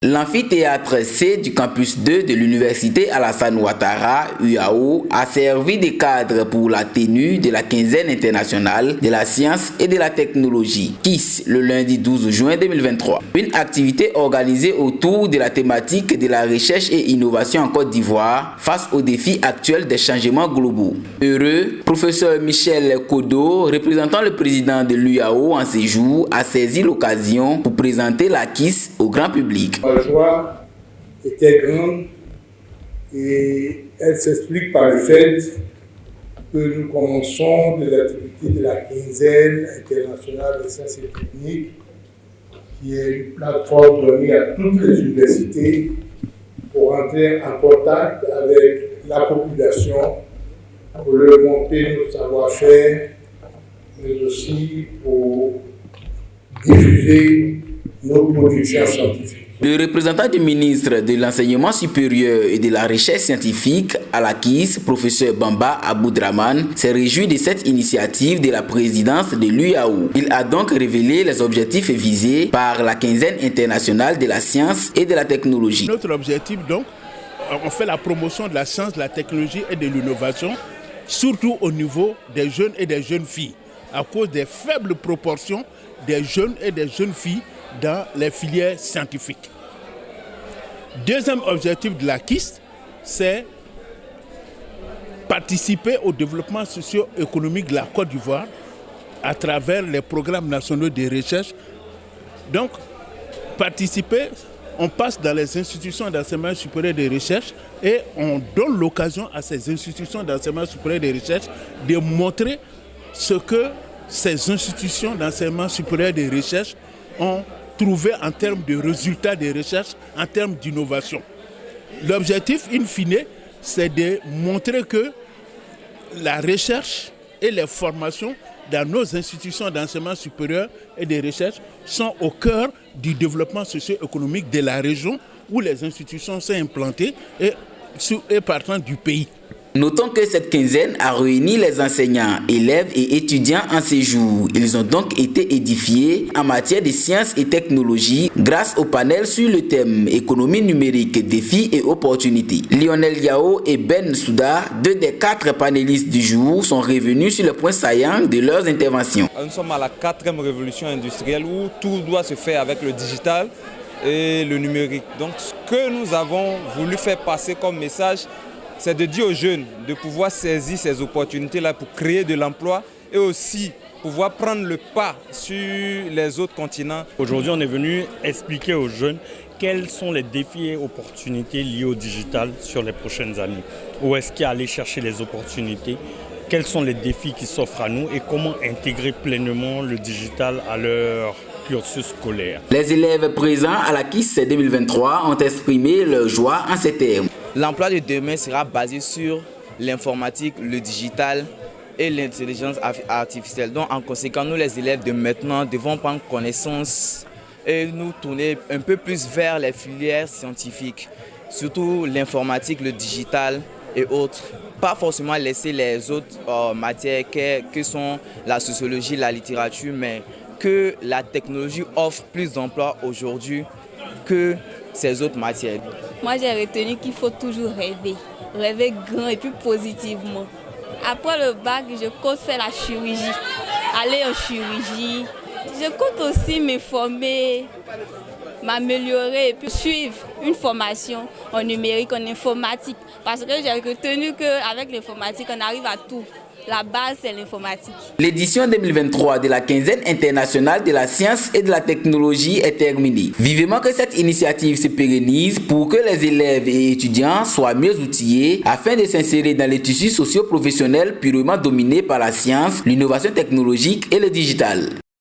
L'amphithéâtre C du campus 2 de l'université Alassane Ouattara, UAO, a servi de cadre pour la tenue de la quinzaine internationale de la science et de la technologie, KISS, le lundi 12 juin 2023. Une activité organisée autour de la thématique de la recherche et innovation en Côte d'Ivoire face aux défis actuels des changements globaux. Heureux, professeur Michel Kodo, représentant le président de l'UAO en séjour, a saisi l'occasion pour présenter la KISS au grand public. La joie était grande et elle s'explique par le fait que nous commençons les activités de la quinzaine internationale des sciences et techniques, qui est une plateforme donnée à toutes les universités pour entrer en contact avec la population, pour leur montrer nos savoir-faire, mais aussi pour diffuser nos productions scientifiques. Le représentant du ministre de l'Enseignement supérieur et de la Recherche scientifique à la KISS, professeur Bamba Aboudraman, s'est réjoui de cette initiative de la présidence de l'UAO. Il a donc révélé les objectifs visés par la quinzaine internationale de la science et de la technologie. Notre objectif, donc, on fait la promotion de la science, de la technologie et de l'innovation, surtout au niveau des jeunes et des jeunes filles, à cause des faibles proportions des jeunes et des jeunes filles dans les filières scientifiques. Deuxième objectif de la KISS, c'est participer au développement socio-économique de la Côte d'Ivoire à travers les programmes nationaux de recherche. Donc, participer, on passe dans les institutions d'enseignement supérieur et de recherche et on donne l'occasion à ces institutions d'enseignement supérieur et de recherche de montrer ce que ces institutions d'enseignement supérieur et de recherche ont trouvé en termes de résultats de recherche, en termes d'innovation. L'objectif, in fine, c'est de montrer que la recherche et les formations dans nos institutions d'enseignement supérieur et de recherche sont au cœur du développement socio-économique de la région où les institutions sont implantées et partant du pays. Notons que cette quinzaine a réuni les enseignants, élèves et étudiants en séjour. Ils ont donc été édifiés en matière de sciences et technologies grâce au panel sur le thème économie numérique, défis et opportunités. Lionel Yao et Ben Souda, deux des 4 panélistes du jour, sont revenus sur le point saillant de leurs interventions. Nous sommes à la 4e révolution industrielle où tout doit se faire avec le digital et le numérique. Donc ce que nous avons voulu faire passer comme message, c'est de dire aux jeunes de pouvoir saisir ces opportunités-là pour créer de l'emploi et aussi pouvoir prendre le pas sur les autres continents. Aujourd'hui, on est venu expliquer aux jeunes quels sont les défis et opportunités liés au digital sur les prochaines années. Où est-ce qu'il y a à aller chercher les opportunités? Quels sont les défis qui s'offrent à nous et comment intégrer pleinement le digital à leur cursus scolaire. Les élèves présents à la KISS 2023 ont exprimé leur joie en ces termes. L'emploi de demain sera basé sur l'informatique, le digital et l'intelligence artificielle. Donc en conséquence, nous les élèves de maintenant devons prendre connaissance et nous tourner un peu plus vers les filières scientifiques, surtout l'informatique, le digital et autres. Pas forcément laisser les autres matières que sont la sociologie, la littérature, mais que la technologie offre plus d'emplois aujourd'hui que ces autres matières. Moi, j'ai retenu qu'il faut toujours rêver grand et puis positivement. Après le bac, je compte faire la chirurgie, aller en chirurgie. Je compte aussi me former, m'améliorer et puis suivre une formation en numérique, en informatique. Parce que j'ai retenu qu'avec l'informatique, on arrive à tout. La base, c'est l'informatique. L'édition 2023 de la quinzaine internationale de la science et de la technologie est terminée. Vivement que cette initiative se pérennise pour que les élèves et étudiants soient mieux outillés afin de s'insérer dans les tissus socio-professionnels purement dominés par la science, l'innovation technologique et le digital.